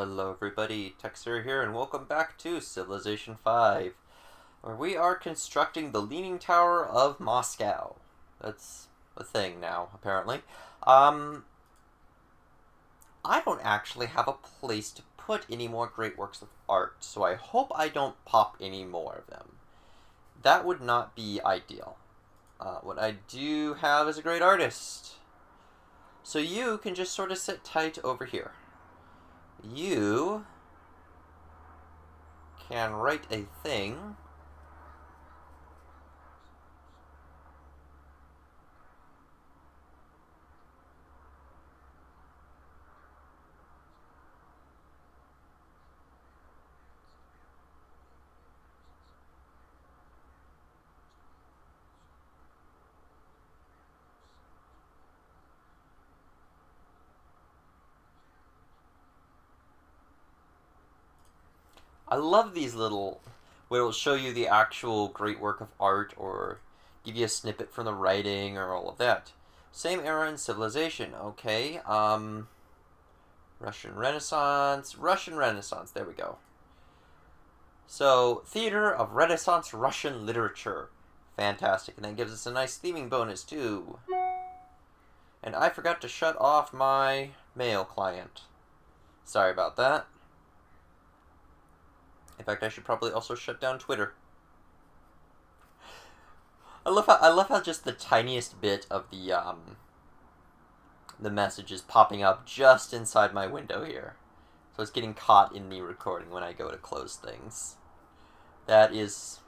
Hello everybody, Texer here, and welcome back to Civilization 5, where we are constructing the Leaning Tower of Moscow. That's a thing now, apparently. I don't actually have a place to put any more great works of art, so I hope I don't pop any more of them. That would not be ideal. What I do have is a great artist. So you can just sort of sit tight over here. You can write a thing I love these little, where it'll show you the actual great work of art or give you a snippet from the writing or all of that. Same era in civilization, okay. Russian Renaissance, there we go. So, Theater of Renaissance Russian Literature. Fantastic, and that gives us a nice theming bonus too. And I forgot to shut off my mail client. Sorry about that. In fact, I should probably also shut down Twitter. I love how just the tiniest bit of the message is popping up just inside my window here. So it's getting caught in the recording when I go to close things. That is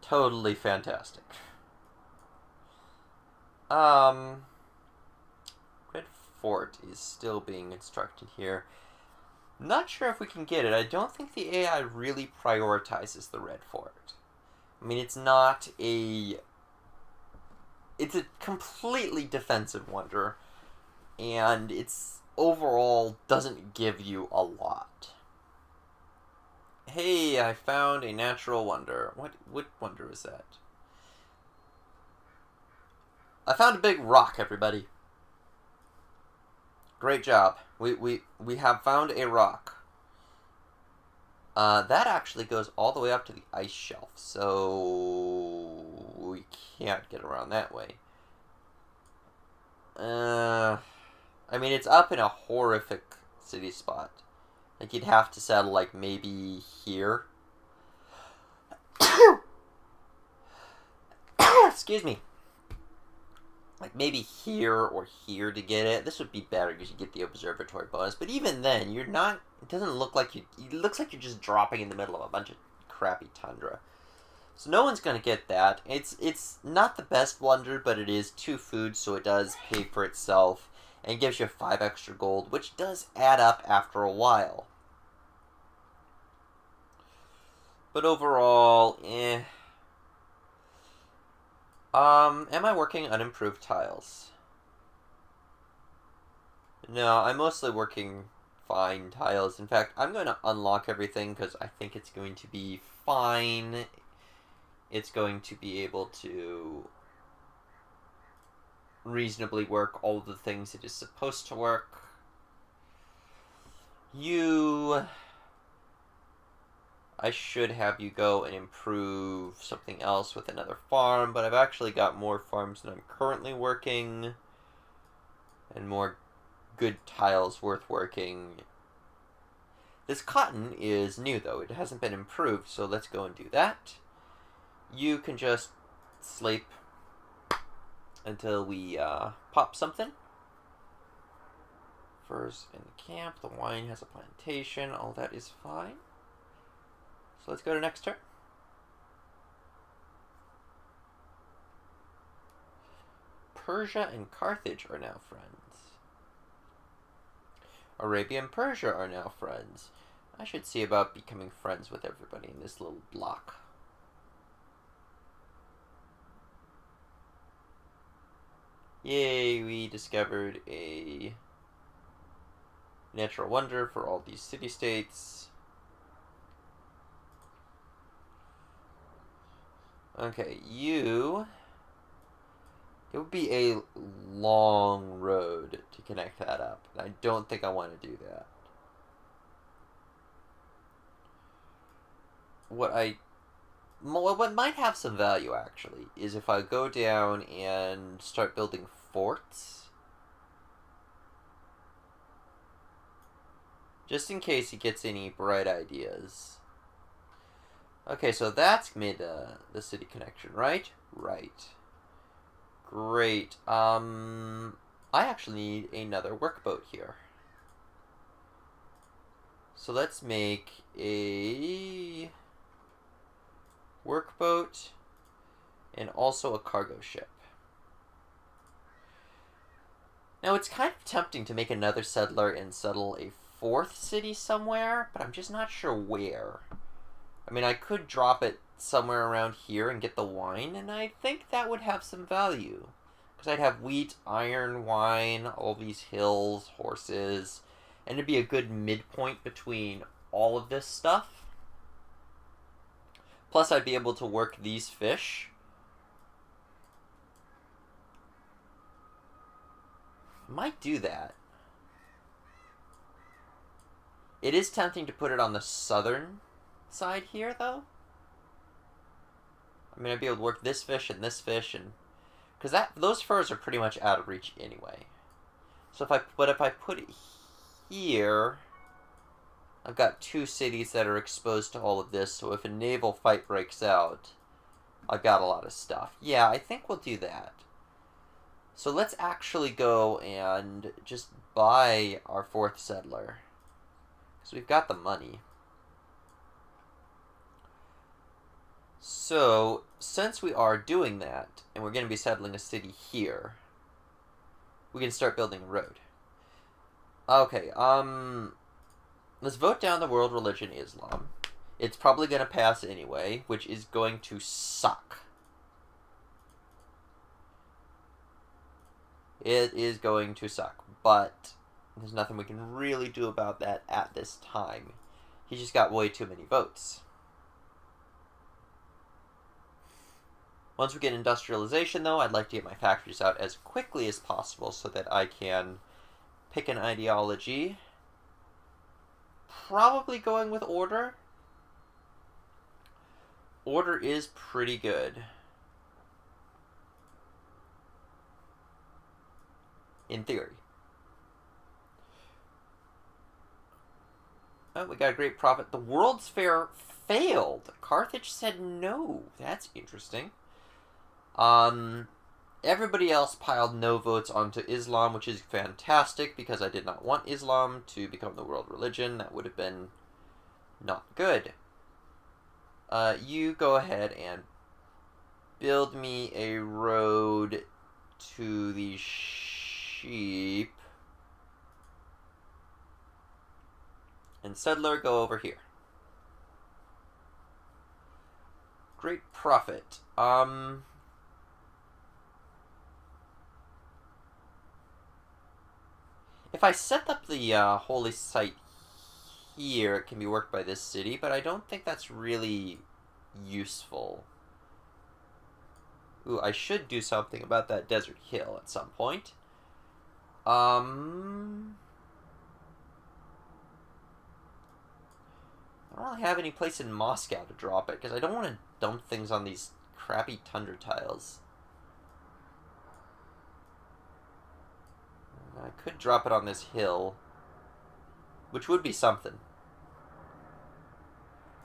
totally fantastic. Red Fort is still being constructed here. Not sure if we can get it. I don't think the AI really prioritizes the Red Fort. I mean, it's not a... It's a completely defensive wonder, and it's overall doesn't give you a lot. Hey, I found a natural wonder. What wonder is that? I found a big rock, everybody. Great job. We have found a rock. That actually goes all the way up to the ice shelf, so we can't get around that way. I mean, it's up in a horrific city spot. Like, you'd have to settle, like, maybe here. Excuse me. Like, maybe here or here to get it. This would be better because you get the observatory bonus. But even then, you're not... It doesn't look like you... It looks like you're just dropping in the middle of a bunch of crappy tundra. So no one's going to get that. It's not the best wonder, but it is 2 food, so it does pay for itself. And gives you 5 extra gold, which does add up after a while. But overall, eh... am I working on improved tiles? No, I'm mostly working fine tiles. In fact, I'm going to unlock everything because I think it's going to be fine. It's going to be able to reasonably work all of the things it is supposed to work. I should have you go and improve something else with another farm, but I've actually got more farms than I'm currently working, and more good tiles worth working. This cotton is new, though. It hasn't been improved, so let's go and do that. You can just sleep until we pop something. Furs in the camp, the wine has a plantation, all that is fine. So let's go to next turn. Persia and Carthage are now friends. Arabia and Persia are now friends. I should see about becoming friends with everybody in this little block. Yay, we discovered a natural wonder for all these city-states. Okay, it would be a long road to connect that up. I don't think I want to do that. what might have some value, actually, is if I go down and start building forts. Just in case he gets any bright ideas. Okay, so that's made the city connection, right? Right. Great. I actually need another workboat here. So let's make a workboat and also a cargo ship. Now, it's kind of tempting to make another settler and settle a fourth city somewhere, but I'm just not sure where. I mean, I could drop it somewhere around here and get the wine, and I think that would have some value. Because I'd have wheat, iron, wine, all these hills, horses, and it'd be a good midpoint between all of this stuff. Plus, I'd be able to work these fish. Might do that. It is tempting to put it on the southern side here, though. I mean, I'd be able to work this fish, and because those furs are pretty much out of reach anyway. So if I put it here, I've got two cities that are exposed to all of this. So if a naval fight breaks out, I've got a lot of stuff. Yeah, I think we'll do that. So let's actually go and just buy our fourth settler. Because we've got the money. So, since we are doing that, and we're going to be settling a city here, we can start building a road. Okay, let's vote down the world religion Islam. It's probably going to pass anyway, which is going to suck. It is going to suck, but there's nothing we can really do about that at this time. He just got way too many votes. Once we get industrialization, though, I'd like to get my factories out as quickly as possible so that I can pick an ideology. Probably going with order. Order is pretty good. In theory. Oh, we got a great profit. The World's Fair failed. Carthage said no. That's interesting. Everybody else piled no votes onto Islam, which is fantastic because I did not want Islam to become the world religion. That would have been not good. You go ahead and build me a road to the sheep. And settler, go over here. Great profit. If I set up the holy site here, it can be worked by this city, but I don't think that's really useful. Ooh, I should do something about that desert hill at some point. I don't really have any place in Moscow to drop it, because I don't want to dump things on these crappy tundra tiles. I could drop it on this hill, which would be something.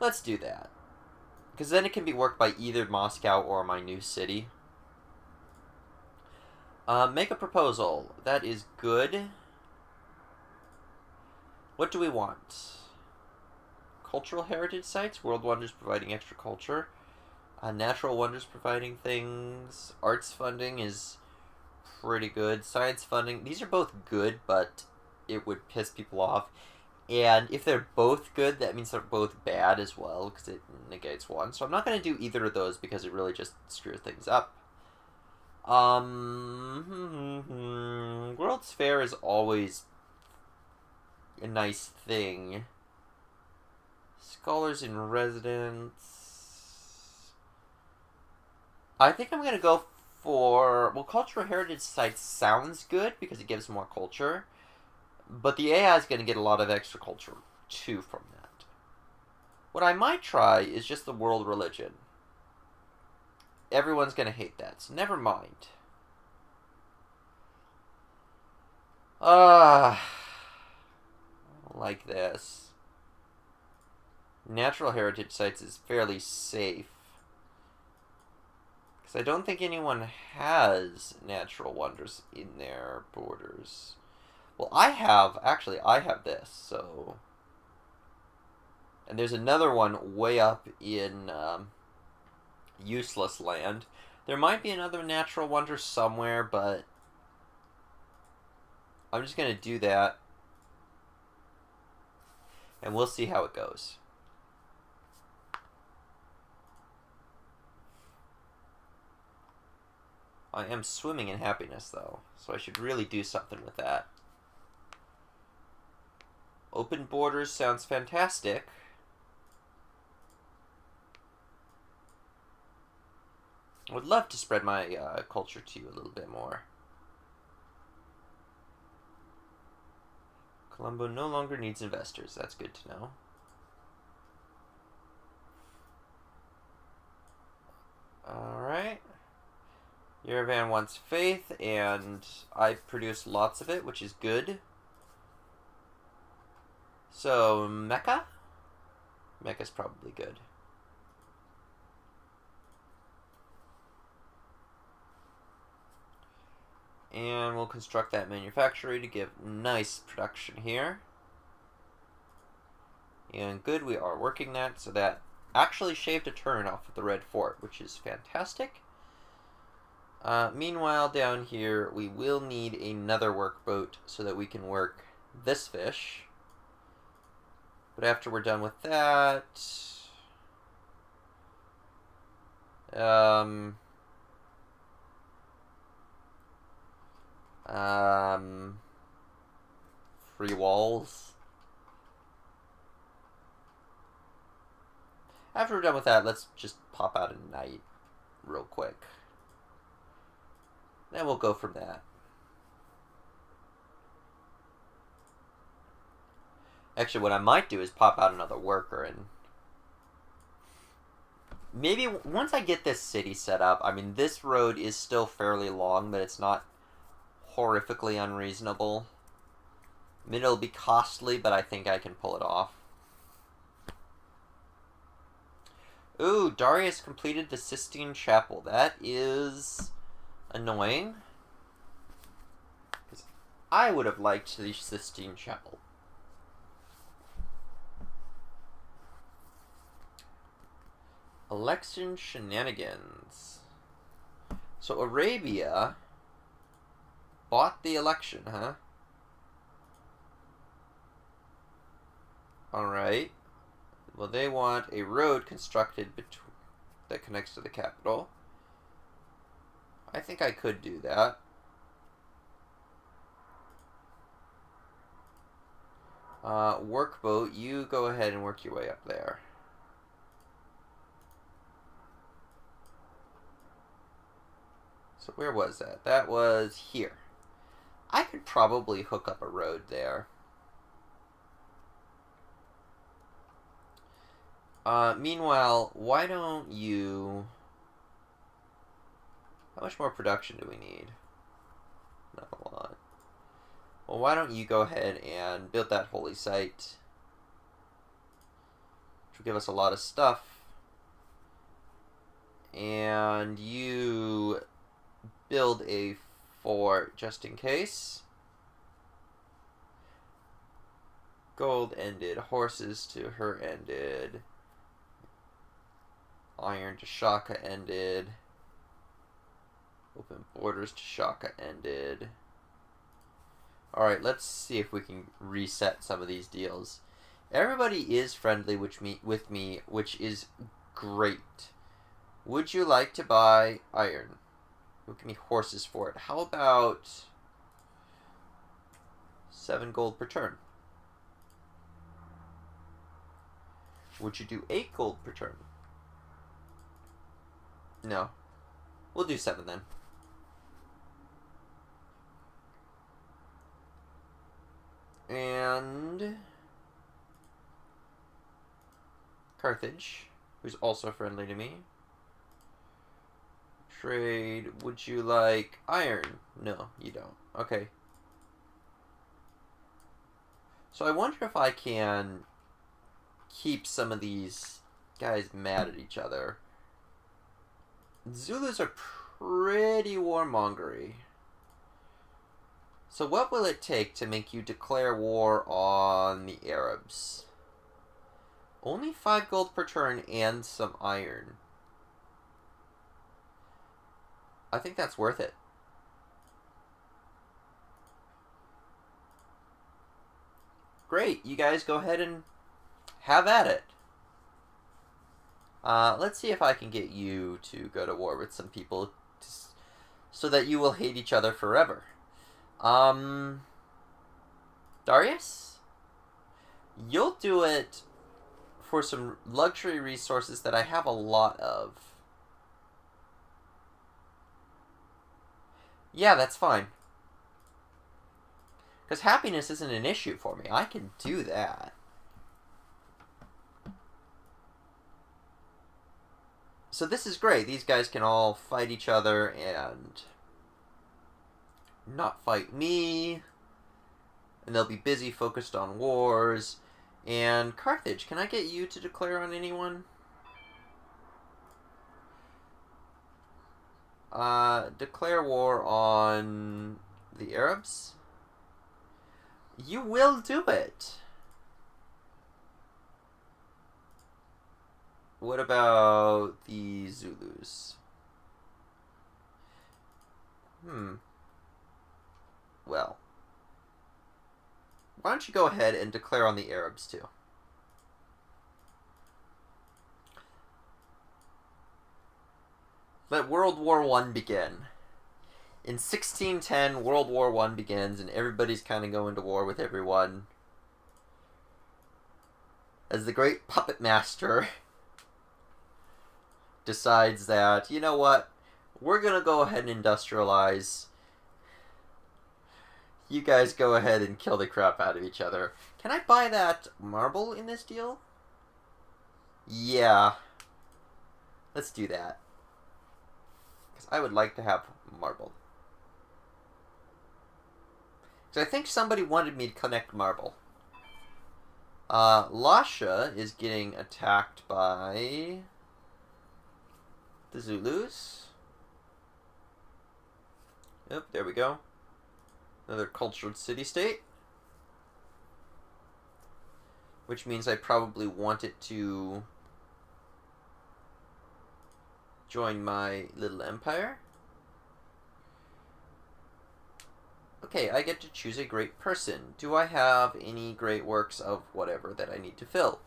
Let's do that. Because then it can be worked by either Moscow or my new city. Make a proposal. That is good. What do we want? Cultural heritage sites, world wonders providing extra culture, natural wonders providing things, arts funding is pretty good, science funding, these are both good, but it would piss people off, and if they're both good, that means they're both bad as well, because it negates one, so I'm not going to do either of those because it really just screws things up. World's Fair is always a nice thing. Scholars in residence. I think I'm going to go for... Well, cultural heritage sites sounds good because it gives more culture. But the AI is going to get a lot of extra culture, too, from that. What I might try is just the world religion. Everyone's gonna hate that, so never mind. I don't like this. Natural heritage sites is fairly safe. Because I don't think anyone has natural wonders in their borders. Well, I have this, so... And there's another one way up in useless land. There might be another natural wonder somewhere, but I'm just going to do that. And we'll see how it goes. I am swimming in happiness, though, so I should really do something with that. Open borders sounds fantastic. I would love to spread my culture to you a little bit more. Colombo no longer needs investors. That's good to know. Alright. Yerevan wants faith, and I produce lots of it, which is good. So, Mecca? Mecca's probably good. And we'll construct that manufactory to give nice production here. And good, we are working that, so that actually shaved a turn off of the Red Fort, which is fantastic. Meanwhile, down here, we will need another workboat so that we can work this fish. But after we're done with that... free walls. After we're done with that, let's just pop out a night real quick. Then we'll go from that. Actually, what I might do is pop out another worker and... Maybe once I get this city set up, I mean, this road is still fairly long, but it's not horrifically unreasonable. I mean, it'll be costly, but I think I can pull it off. Ooh, Darius completed the Sistine Chapel. That is annoying. Because I would have liked the Sistine Chapel. Election shenanigans. So Arabia bought the election, huh? Alright. Well, they want a road constructed that connects to the capital. I think I could do that. Workboat, you go ahead and work your way up there. So where was that? That was here. I could probably hook up a road there. Meanwhile, why don't you... How much more production do we need? Not a lot. Well, why don't you go ahead and build that holy site, which will give us a lot of stuff. And you build a fort just in case. Gold ended. Horses to her ended. Iron to Shaka ended. Open borders to Shaka ended. Alright, let's see if we can reset some of these deals. Everybody is friendly with me, which is great. Would you like to buy iron? Give me horses for it. How about 7 gold per turn? Would you do 8 gold per turn? No. We'll do 7 then. And Carthage, who's also friendly to me. Trade. Would you like iron? No, you don't. Okay. So I wonder if I can keep some of these guys mad at each other. Zulus are pretty warmongery. So what will it take to make you declare war on the Arabs? Only 5 gold per turn and some iron. I think that's worth it. Great, you guys go ahead and have at it. Let's see if I can get you to go to war with some people so that you will hate each other forever. Darius? You'll do it for some luxury resources that I have a lot of. Yeah, that's fine. Because happiness isn't an issue for me. I can do that. So this is great. These guys can all fight each other and not fight me. And they'll be busy focused on wars. And Carthage, can I get you to declare on anyone? Declare war on the Arabs? You will do it. What about the Zulus? Well. Why don't you go ahead and declare on the Arabs too? Let World War I begin. In 1610, World War I begins, and everybody's kind of going to war with everyone. As the great puppet master decides that, you know what, we're going to go ahead and industrialize. You guys go ahead and kill the crap out of each other. Can I buy that marble in this deal? Yeah. Let's do that. Because I would like to have marble. So I think somebody wanted me to connect marble. Lasha is getting attacked by the Zulus. Yep, there we go. Another cultured city-state. Which means I probably want it to join my little empire. Okay, I get to choose a great person. Do I have any great works of whatever that I need to fill?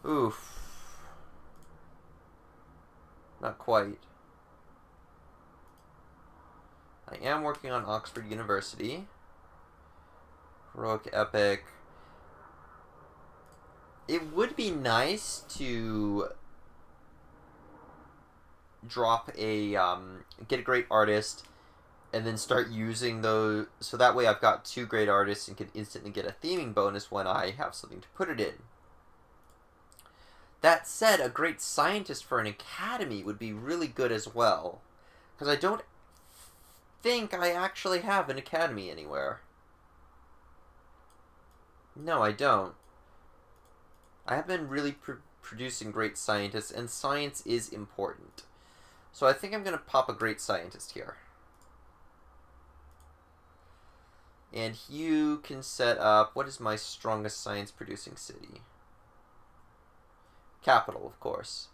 Oof. Not quite. I am working on Oxford University. Heroic Epic. It would be nice to drop a, get a great artist and then start using those, so that way I've got 2 great artists and can instantly get a theming bonus when I have something to put it in. That said, a great scientist for an academy would be really good as well. Because I don't think I actually have an academy anywhere. No, I don't. I have been really producing great scientists, and science is important. So I think I'm going to pop a great scientist here. And you can set up, what is my strongest science-producing city? Capital, of course.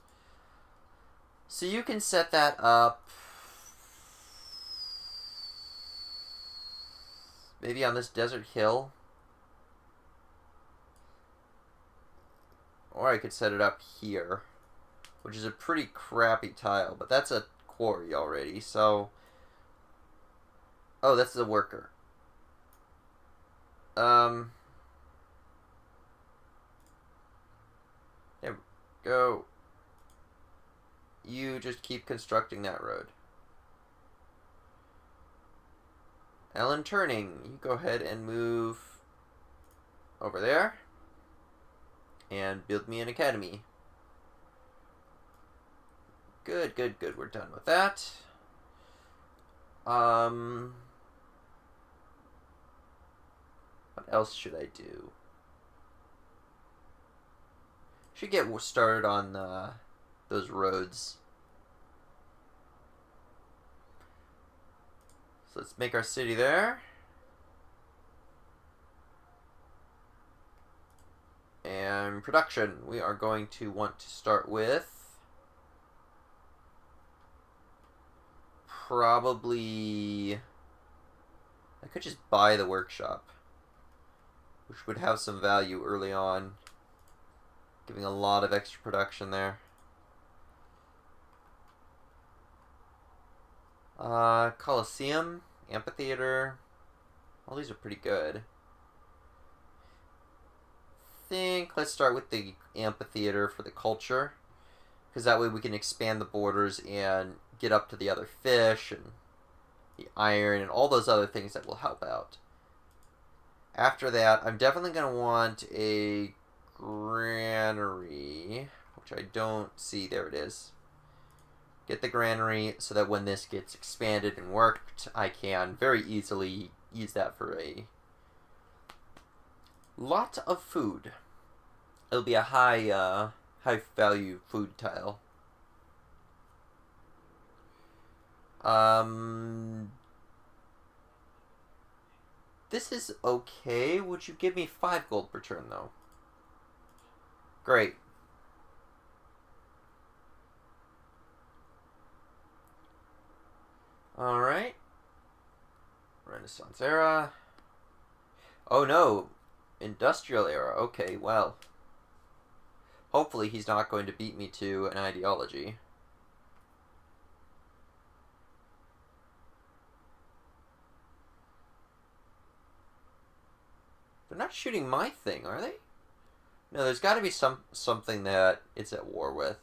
So you can set that up maybe on this desert hill. Or I could set it up here, which is a pretty crappy tile, but that's a quarry already, so... Oh, that's the worker. There we go. You just keep constructing that road. Ellen Turning, you go ahead and move over there and build me an academy. Good, good, good. We're done with that. What else should I do? Should get started on those roads. So let's make our city there. And production. We are going to want to start with probably... I could just buy the workshop, which would have some value early on, giving a lot of extra production there. Coliseum, amphitheater, all these are pretty good. I think let's start with the amphitheater for the culture, because that way we can expand the borders and get up to the other fish and the iron and all those other things that will help out. After that, I'm definitely going to want a granary, which I don't see. There it is. Get the granary so that when this gets expanded and worked, I can very easily use that for a lot of food. It'll be a high value food tile. This is okay. Would you give me 5 gold per turn, though? Great. Alright. Renaissance era. Oh no. Industrial era. Okay, well. Hopefully he's not going to beat me to an ideology. They're not shooting my thing, are they? No, there's got to be something that it's at war with.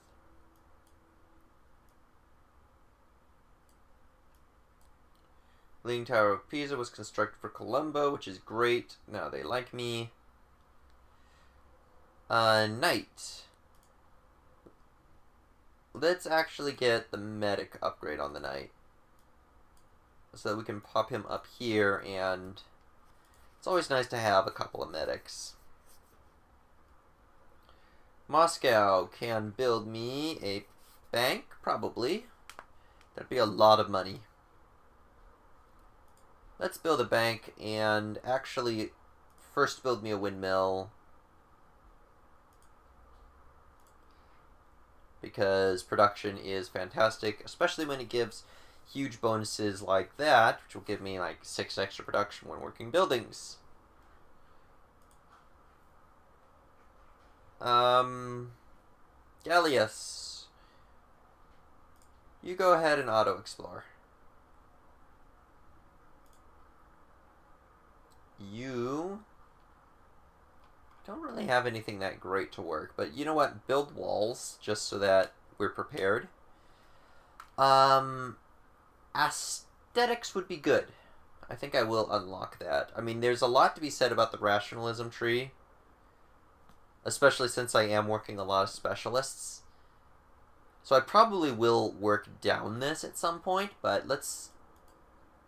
Leaning Tower of Pisa was constructed for Colombo, which is great. Now they like me. Knight. Let's actually get the medic upgrade on the knight, so that we can pop him up here, and it's always nice to have a couple of medics. Moscow can build me a bank, probably. That'd be a lot of money. Let's build a bank and actually first build me a windmill, because production is fantastic, especially when it gives huge bonuses like that, which will give me like 6 extra production when working buildings. Gallius, you go ahead and auto-explore. You don't really have anything that great to work, but you know what? Build walls, just so that we're prepared. Aesthetics would be good. I think I will unlock that. I mean, there's a lot to be said about the rationalism tree, especially since I am working a lot of specialists. So I probably will work down this at some point, but let's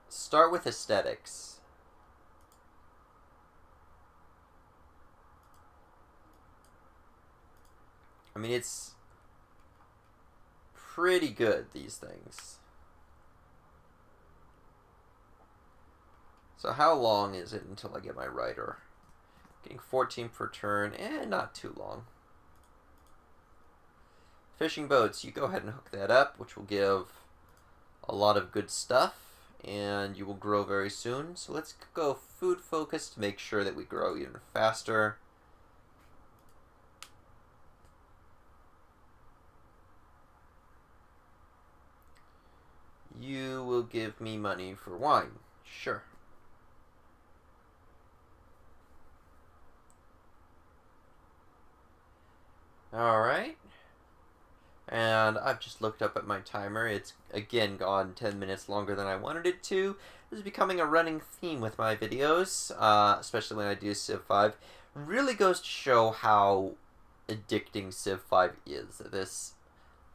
start with aesthetics. I mean, it's pretty good, these things. So how long is it until I get my rider? Getting 14 per turn, not too long. Fishing boats, you go ahead and hook that up, which will give a lot of good stuff, and you will grow very soon. So let's go food focused to make sure that we grow even faster. You will give me money for wine. Sure. Alright. And I've just looked up at my timer. It's again gone 10 minutes longer than I wanted it to. This is becoming a running theme with my videos, especially when I do Civ 5. Really goes to show how addicting Civ 5 is. This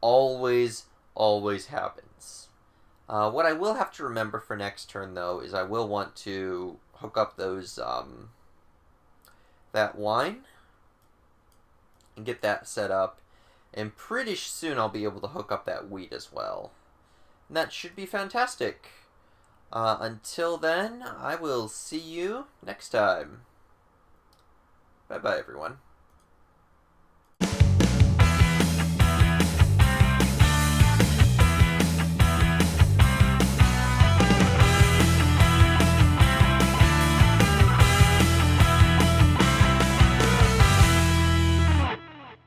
always always happens. What I will have to remember for next turn, though, is I will want to hook up those, that wine and get that set up. And pretty soon I'll be able to hook up that wheat as well. And that should be fantastic. Until then, I will see you next time. Bye-bye, everyone.